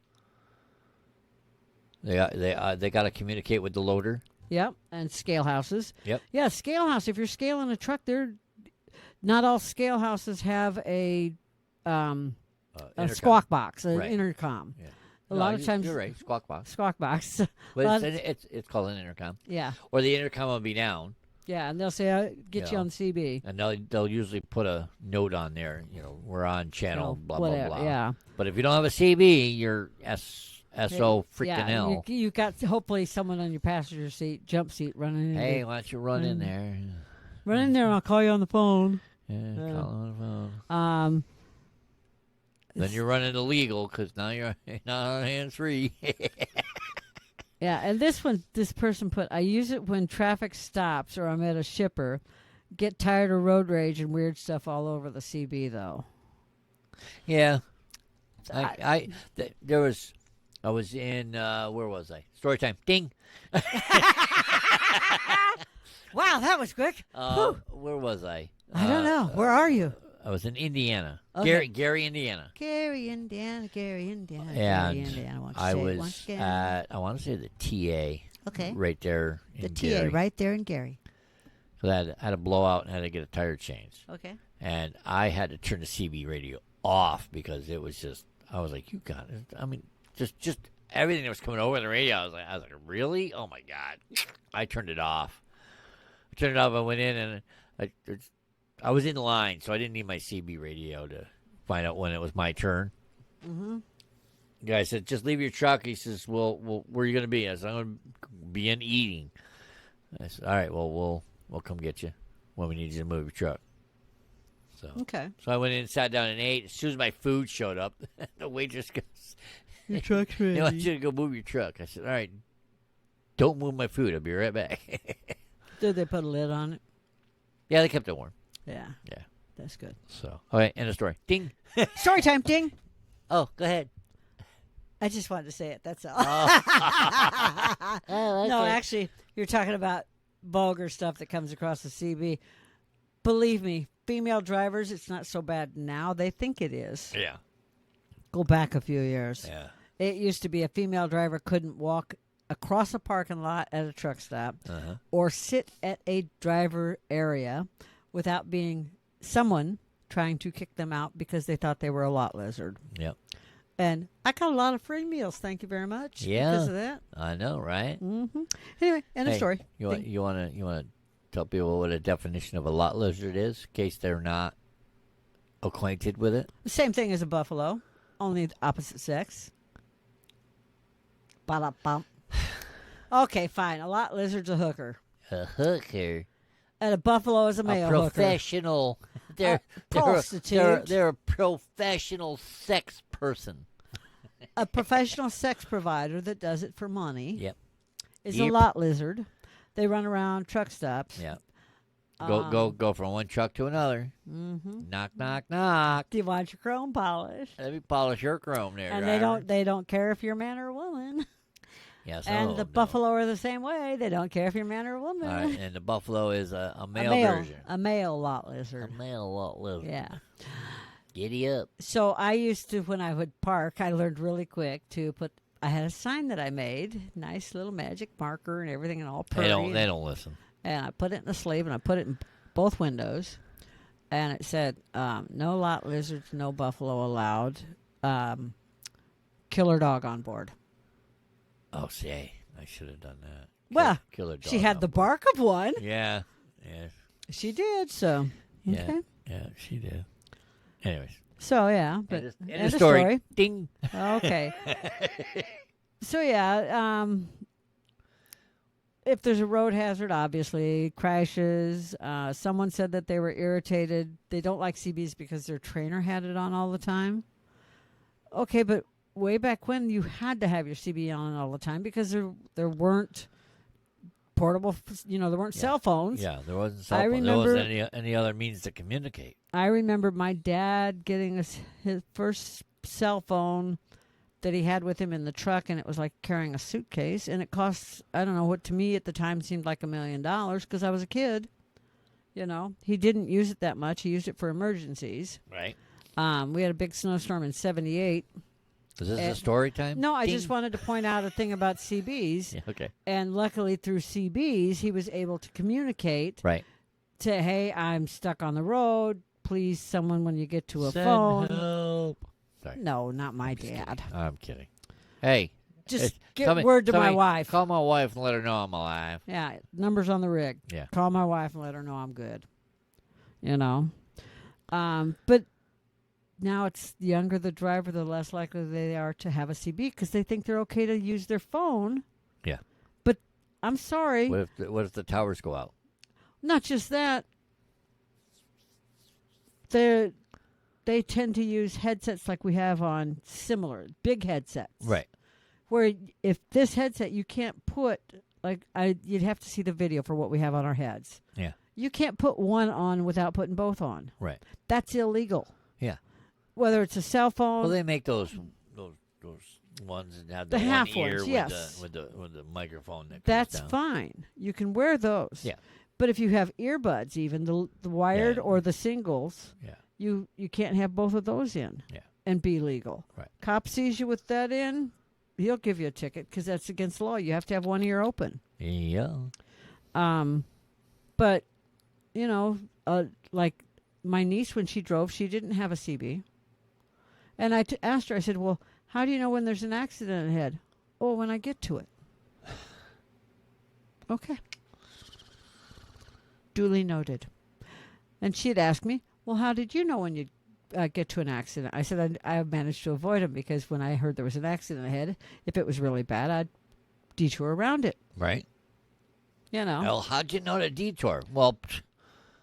They got to communicate with the loader. Yep, and scale houses. Yep. Yeah, scale house. If you're scaling a truck, not all scale houses have a squawk box, an intercom. Yeah. A lot of times, you're right. Squawk box. Squawk box. But it's called an intercom. Yeah. Or the intercom will be down. Yeah, and they'll say, "Get you on CB," and they'll usually put a note on there. You know, we're on channel blah whatever, blah blah. Yeah. But if you don't have a CB, you're SO freaking yeah, L. You got hopefully someone on your passenger seat, jump seat, running in. Hey, why don't you run in there? Run in there, and I'll call you on the phone. Yeah, call on the phone. Then you're running illegal because now you're not on hands-free. Yeah, and this person put, I use it when traffic stops or I'm at a shipper. Get tired of road rage and weird stuff all over the CB, though. Yeah. I was in, where was I? Story time. Ding. Wow, that was quick. Where was I? I don't know. Where are you? I was in Indiana. Okay. Gary, Indiana. Gary, Indiana. And I was at, I want to say the TA. Okay. Right there in the Gary. TA, right there in Gary. So I had a blowout and had to get a tire changed. Okay. And I had to turn the CB radio off because it was just, I was like, you got it. I mean, just everything that was coming over the radio, I was like, really? Oh my God. I turned it off. I went in and I was in line, so I didn't need my CB radio to find out when it was my turn. Mm-hmm. The guy said, just leave your truck. He says, well, where are you going to be? I said, I'm going to be in eating. I said, all right, well, we'll come get you when we need you to move your truck. So I went in and sat down and ate. As soon as my food showed up, the waitress goes, your truck's ready. They want you to go move your truck. I said, all right, don't move my food. I'll be right back. Did they put a lid on it? Yeah, they kept it warm. Yeah. Yeah. That's good. So, okay, end of story. Ding. Story time, ding. Oh, go ahead. I just wanted to say it. That's all. Oh, no, actually, you're talking about vulgar stuff that comes across the CB. Believe me, female drivers, it's not so bad now. They think it is. Yeah. Go back a few years. Yeah. It used to be a female driver couldn't walk across a parking lot at a truck stop or sit at a driver area without being someone trying to kick them out because they thought they were a lot lizard. Yep. And I got a lot of free meals, thank you very much. Yeah. Because of that. I know, right? Mm-hmm. Anyway, end of story. You want to tell people what a definition of a lot lizard is, in case they're not acquainted with it? The same thing as a buffalo, only the opposite sex. Ba-da-bum. Okay, fine. A lot lizard's a hooker. A hooker. And a buffalo is a male hooker. Professional. They're prostitute. They're a professional sex person. A professional sex provider that does it for money. Yep. Is a lot lizard. They run around truck stops. Yep. Go from one truck to another. Mm-hmm. Knock, knock, knock. Do you want your chrome polish? Let me polish your chrome there, and driver. they don't care if you're a man or a woman. Yes. And the buffalo are the same way. They don't care if you're a man or a woman. All right, and the buffalo is a male version. A male lot lizard. A male lot lizard. Yeah. Giddy up. So I used to, when I would park, I learned really quick to put I had a sign that I made, nice little magic marker and everything, and all pretty. They don't listen. And I put it in a sleeve, and I put it in both windows, and it said, "No lot lizards, no buffalo allowed. Killer dog on board." Oh, see, I should have done that. Well, Killer dog she had on the board. bark of one. Yeah. She did. So Yeah. okay. Yeah, she did. Anyways. So yeah, but End of story. Ding. Okay. So yeah, if there's a road hazard, obviously crashes. Someone said that they were irritated. They don't like CBs because their trainer had it on all the time. Okay, but way back when, you had to have your CB on all the time because there weren't portable, there weren't cell phones. Yeah, there wasn't cell phone. I remember, there wasn't any other means to communicate. I remember my dad getting his first cell phone that he had with him in the truck, and it was like carrying a suitcase, and it cost, I don't know, what to me at the time seemed like $1 million because I was a kid. He didn't use it that much. He used it for emergencies. Right. We had a big snowstorm in '78. Is this a story time? No, I Ding. just wanted to point out a thing about CBs. Yeah, okay. And luckily through CBs, he was able to communicate. Right. To, hey, I'm stuck on the road. Please, someone, when you get to a Send phone. help. Sorry. No, not my dad. I'm kidding. Hey. Just get word to my wife. Call my wife and let her know I'm alive. Yeah, numbers on the rig. Yeah. Call my wife and let her know I'm good. But now it's the younger the driver, the less likely they are to have a CB because they think they're okay to use their phone. Yeah. But I'm sorry. What if the towers go out? Not just that. They tend to use headsets like we have on similar big headsets. Right. Where if this headset you can't put you'd have to see the video for what we have on our heads. Yeah. You can't put one on without putting both on. Right. That's illegal. Yeah. Whether it's a cell phone. Well, they make those ones that have the half one ear ones, yes. with the microphone that comes That's down. fine. You can wear those. Yeah. But if you have earbuds, even the wired Yeah. or the singles, Yeah. you can't have both of those in. Yeah. And be legal. Right. Cop sees you with that in, he'll give you a ticket because that's against the law. You have to have one ear open. Yeah. But like my niece when she drove, she didn't have a CB. And I asked her, I said, well, how do you know when there's an accident ahead? Oh, when I get to it. Okay. Duly noted. And she'd ask me, well, how did you know when you'd get to an accident? I said, I managed to avoid them because when I heard there was an accident ahead, if it was really bad, I'd detour around it. Right. Well, how'd you know the detour? Well,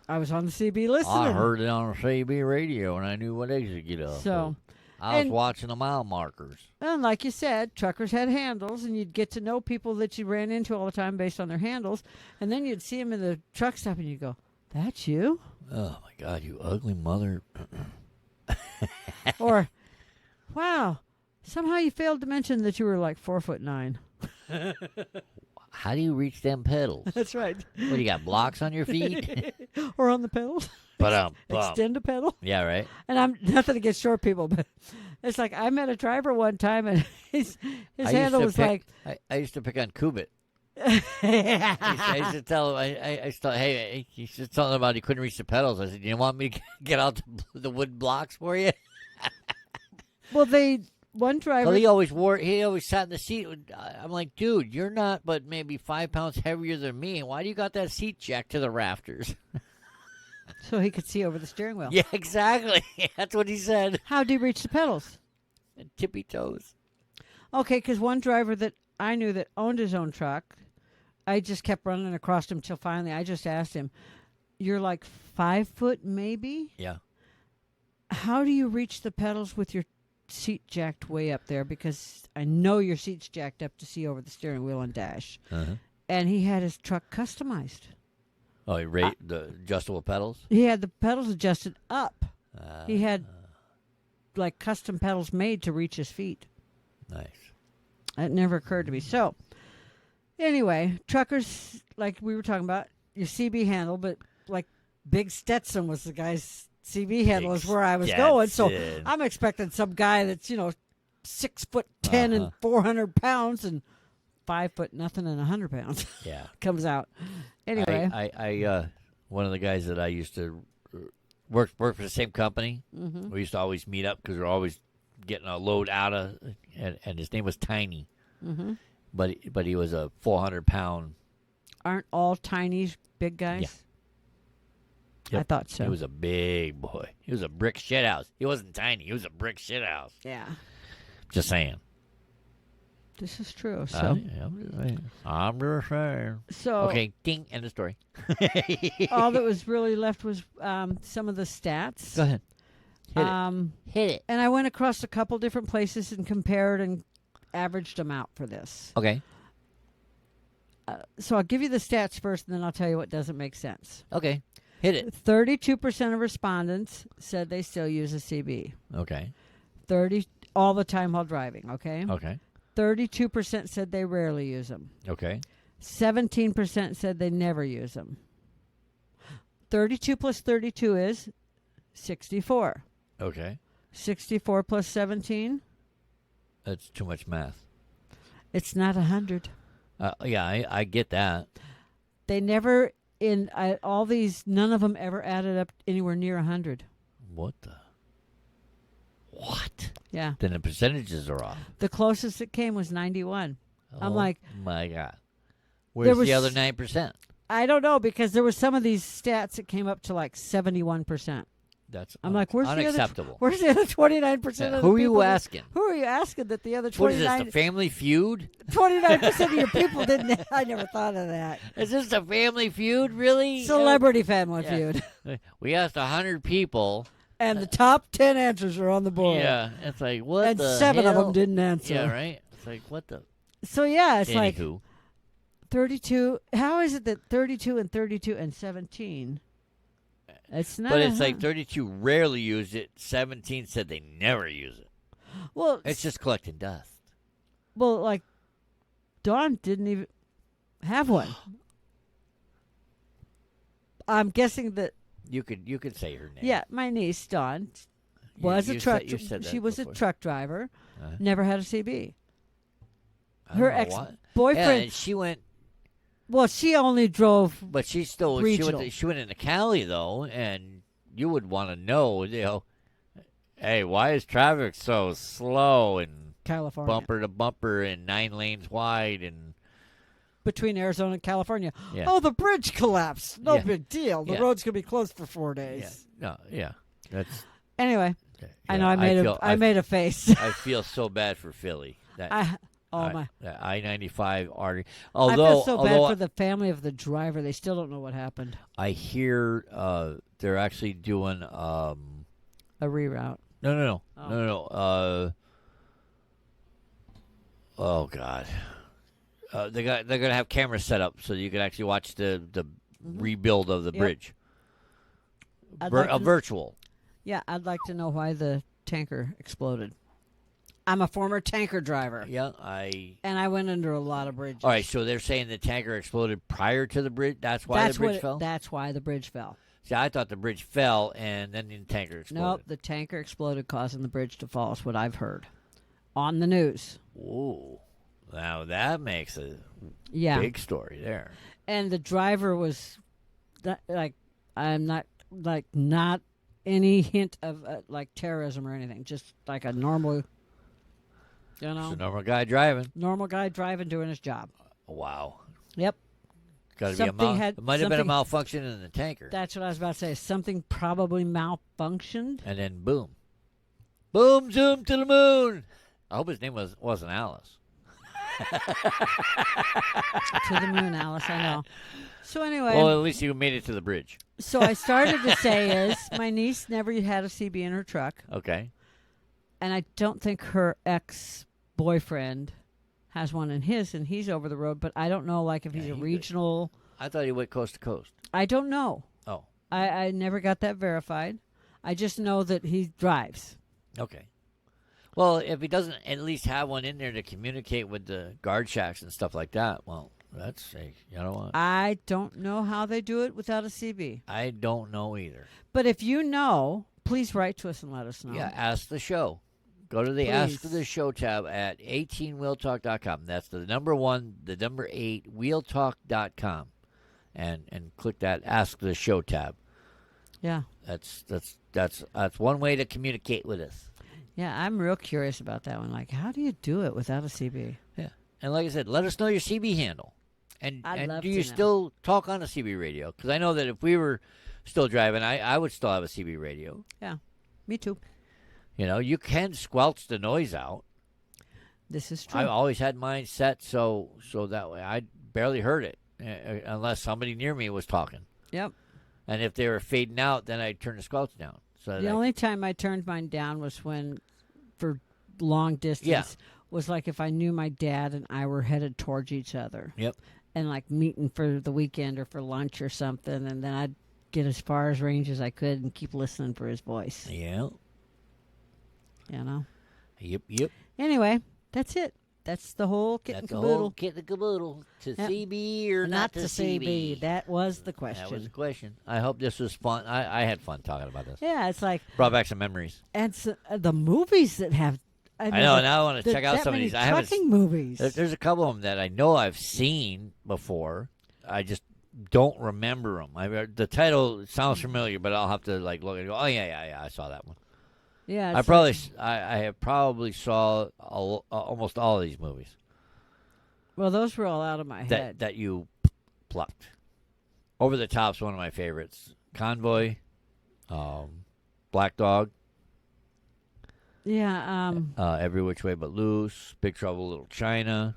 I was on the CB listening. I heard it on CB radio, and I knew what exit to get off. So, I was watching the mile markers. And like you said, truckers had handles, and you'd get to know people that you ran into all the time based on their handles, and then you'd see them in the truck stop, and you'd go, "That's you?" Oh my God, you ugly mother! Or, "Wow, somehow you failed to mention that you were like 4'9". How do you reach them pedals? That's right. What, do you got blocks on your feet? Or on the pedals. But Extend a pedal. Yeah, right. And I'm nothing against short people, but it's like I met a driver one time, and his handle was like. I used to pick on Kubit. I used to tell him. I used to hey, he used to tell him about he couldn't reach the pedals. I said, "You want me to get out the wood blocks for you?" Well, one driver. Well, he always sat in the seat. I'm like, dude, you're not but maybe 5 pounds heavier than me. Why do you got that seat jacked to the rafters? So he could see over the steering wheel. Yeah, exactly. That's what he said. How do you reach the pedals? Tippy toes. Okay, because one driver that I knew that owned his own truck, I just kept running across him till finally I just asked him, "You're like 5 foot maybe? Yeah. How do you reach the pedals with your seat jacked way up there? Because I know your seat's jacked up to see over the steering wheel and dash." Uh-huh. And he had his truck customized. Oh, he rate the adjustable pedals? He had the pedals adjusted up. He had like custom pedals made to reach his feet. Nice. That never occurred to me. So, anyway, truckers, like we were talking about, your CB handle, but like Big Stetson was the guy's CB handle is where I was going. So I'm expecting some guy that's, 6'10" Uh-huh. and 400 pounds, and 5 foot nothing and 100 pounds Yeah. comes out. Anyway, I one of the guys that I used to work for the same company. mm-hmm. We used to always meet up because we're always getting a load out of, and his name was Tiny, Mm-hmm. but he was a 400-pound. Aren't all tinies big guys? Yeah. Yep. I thought so. He was a big boy. He was a brick shithouse. He wasn't tiny. He was a brick shithouse. Yeah. Just saying. This is true. So, I'm just saying. so Okay, ding, end of story. all that was really left was some of the stats. Go ahead. Hit it. And I went across a couple different places and compared and averaged them out for this. Okay. So I'll give you the stats first, and then I'll tell you what doesn't make sense. Okay. Hit it. 32% of respondents said they still use a CB. Okay. 30 all the time while driving, okay? Okay. 32% said they rarely use them. Okay. 17% said they never use them. 32 plus 32 is 64. Okay. 64 plus 17? That's too much math. It's not 100. Yeah, I get that. They never, all these, none of them ever added up anywhere near 100. What the? What? Yeah. Then the percentages are off. The closest it came was 91. I'm Oh, like, my God. Where's was- the other 9%? I don't know, because there were some of these stats that came up to like 71%. That's I'm like, where's unacceptable. Where's the other 29% of the Who are you people asking? Who are you asking that the other What is this, 29 the Family Feud? 29% of your people didn't? I never thought of that. Is this the Family Feud, really? Celebrity Family Yeah. Feud. We asked 100 people. And the top 10 answers are on the board. Yeah, it's like, what And the 7 of hell? them didn't answer. Yeah, right? It's like, what the? So, yeah, it's like Anywho. 32. How is it that 32 and 17? It's not. But it's like 32 rarely use it. 17 said they never use it. Well, It's just collecting dust. well, like Dawn didn't even have one. I'm guessing that. You could say her name. Yeah, my niece Dawn You- was a you truck. said- you said that She was before. a truck driver. Uh-huh. Never had a CB. I Her don't know why. ex-boyfriend. Yeah, and she went, Well, she only drove. but she still Regional. she went into Cali though, and you would want to know, hey, why is traffic so slow and California. bumper to bumper and 9 lanes wide and Between Arizona and California. Yeah. Oh, the bridge collapsed. No Yeah. big deal. The Yeah. road's going to be closed for 4 days. That's. Anyway, I know yeah, I made a face. I feel so bad for Philly. That My. that I-95 artery. I Although, feel so bad for the family of the driver. They still don't know what happened. I hear they're actually doing A reroute. no. Oh God, they're gonna have cameras set up so you can actually watch the rebuild of the Yep. bridge. I'd like to- Virtual. Yeah, I'd like to know why the tanker exploded. I'm a former tanker driver, Yeah, and I went under a lot of bridges. All right, so they're saying the tanker exploded prior to the bridge. That's why the bridge fell. That's why the bridge fell. See, I thought the bridge fell and then the tanker exploded. Nope, the tanker exploded, causing the bridge to fall. Is what I've heard on the news. Ooh, now that makes a Yeah, big story there. and the driver was I'm not not any hint of like terrorism or anything. Just like a normal, Just a normal guy driving. normal guy driving, doing his job. Wow. Yep. Got to be Something it might have been a something- malfunction in the tanker. That's what I was about to say. Something probably malfunctioned. And then boom. Boom, zoom to the moon. I hope his name wasn't Alice. To the moon, Alice, I know. So anyway, Well, at least you made it to the bridge. so I started to say is my niece never had a CB in her truck, Okay. and I don't think her ex-boyfriend has one in his, and he's over the road, but I don't know like if he's Yeah, a he could. regional. I thought he went coast to coast. I don't know. Oh, I never got that verified. I just know that he drives. okay. Well, if he doesn't at least have one in there to communicate with the guard shacks and stuff like that, well, that's, you know what? I don't know how they do it without a CB. I don't know either. But if you know, please write to us and let us know. Yeah, ask the show. Go to the Ask Please. the Show tab at 18wheeltalk.com. That's the number 1, the number 8, wheeltalk.com. And click that Ask the Show tab. Yeah. That's one way to communicate with us. Yeah, I'm real curious about that one. Like, how do you do it without a CB? Yeah. And like I said, let us know your CB handle. And I'd love do to you know. still talk on a CB radio? Because I know that if we were still driving, I would still have a CB radio. Yeah, me too. You know, you can squelch the noise out. This is true. I always had mine set so that way I barely heard it unless somebody near me was talking. Yep. And if they were fading out, then I'd turn the squelch down. So The only time I turned mine down was when, for long distance, was like if I knew my dad and I were headed towards each other. Yep. And like meeting for the weekend or for lunch or something, and then I'd get as far as range as I could and keep listening for his voice. Yeah. You know? Yep. Anyway, that's it. That's the whole kit and That's the caboodle. whole kit and caboodle. To Yep. CB or not to CB? That was the question. That was the question. I hope this was fun. I had fun talking about this. Yeah, it's like, Brought back some memories. and so, the movies that have. I know. Now I want to check out that some of many these. I haven't. trucking movies. There's a couple of them that I know I've seen before. I just don't remember them. The title sounds familiar, but I'll have to like look and go. Oh yeah. I saw that one. Yeah, I it's probably like- I have probably saw almost all of these movies well, those were all out of my head. that you plucked. Over the Top's one of my favorites. Convoy, Black Dog, Yeah. Every Which Way But Loose, Big Trouble in Little China.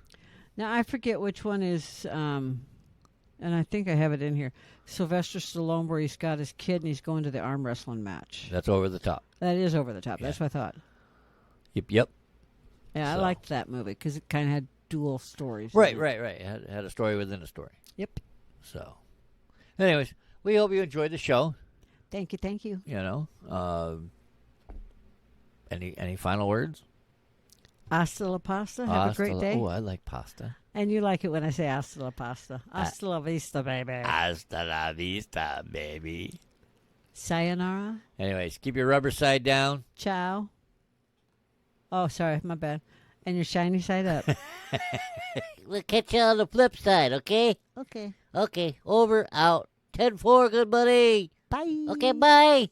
Now I forget which one is. And I think I have it in here. Sylvester Stallone, where he's got his kid and he's going to the arm wrestling match. That's Over the Top. That is over the top. Yeah. That's what I thought. Yep. Yeah, So. I liked that movie because it kind of had dual stories. in Right. it. It had a story within a story. Yep. So, anyways, we hope you enjoyed the show. Thank you. You know, any final words? Hasta la pasta. Have a great day. Oh, I like pasta. And you like it when I say hasta la pasta. Hasta la vista, baby. Hasta la vista, baby. Sayonara. Anyways, keep your rubber side down. Ciao. Oh, sorry. My bad. And your shiny side up. We'll catch you on the flip side, okay? Okay. Okay, over, out. 10-4, good buddy. Bye. Okay, bye.